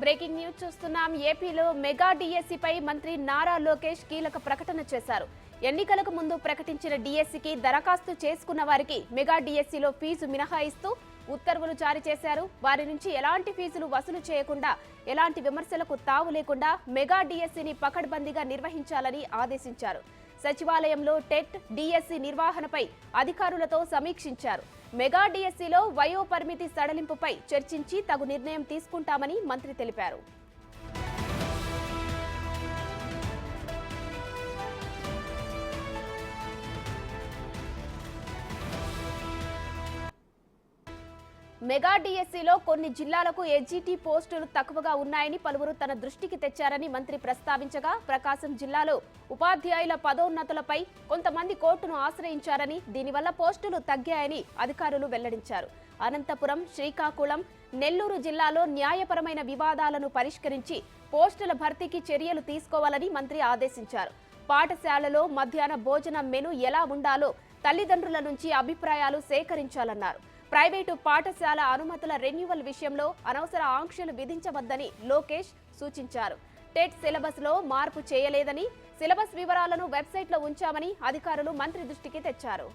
Breaking news చూస్తున్నాం. ఏపీలో mega డిఎస్సిపై మంత్రి నారా లోకేష్ కీలక ప్రకటన చేశారు. ఎన్నికలకు ముందు ప్రకటించిన డిఎస్సికి దరఖాస్తు చేసుకున్న వారికి మెగా డిఎస్సిలో ఫీజు మినహాయిస్తూ ఉత్తర్వులు జారీ చేశారు. వారి నుంచి ఎలాంటి ఫీజులు వసూలు చేయకుండా, ఎలాంటి విమర్శలకు తావు లేకుండా మెగా డిఎస్సిని పకడ్బందీగా నిర్వహించాలని ఆదేశించారు. సచివాలయంలో టెట్, డిఎస్సి నిర్వహణపై అధికారులతో సమీక్షించారు. మెగా డిఎస్సిలో వయో పరిమితి సడలింపుపై చర్చించి తగు నిర్ణయం తీసుకుంటామని మంత్రి తెలిపారు. మెగా డిఎస్సిలో కొన్ని జిల్లాలకు ఎస్జిటి పోస్టులు తక్కువగా ఉన్నాయని పలువురు తన దృష్టికి తెచ్చారని మంత్రి ప్రస్తావించగా, ప్రకాశం జిల్లాలో ఉపాధ్యాయుల పదోన్నతులపై కొంతమంది కోర్టును ఆశ్రయించారని, దీనివల్ల పోస్టులు తగ్గాయని అధికారులు వెల్లడించారు. అనంతపురం, శ్రీకాకుళం, నెల్లూరు జిల్లాలో న్యాయపరమైన వివాదాలను పరిష్కరించి పోస్టుల భర్తీకి చర్యలు తీసుకోవాలని మంత్రి ఆదేశించారు. పాఠశాలలో మధ్యాహ్న భోజన మెను ఎలా ఉండాలో తల్లిదండ్రుల నుంచి అభిప్రాయాలు సేకరించాలన్నారు. ప్రైవేటు పాఠశాల అనుమతుల రెన్యువల్ విషయంలో అనవసర ఆంక్షలు విధించవద్దని లోకేష్ సూచించారు. టెట్ సిలబస్ లో మార్పు చేయలేదని, సిలబస్ వివరాలను వెబ్సైట్లో ఉంచామని అధికారులు మంత్రి దృష్టికి తెచ్చారు.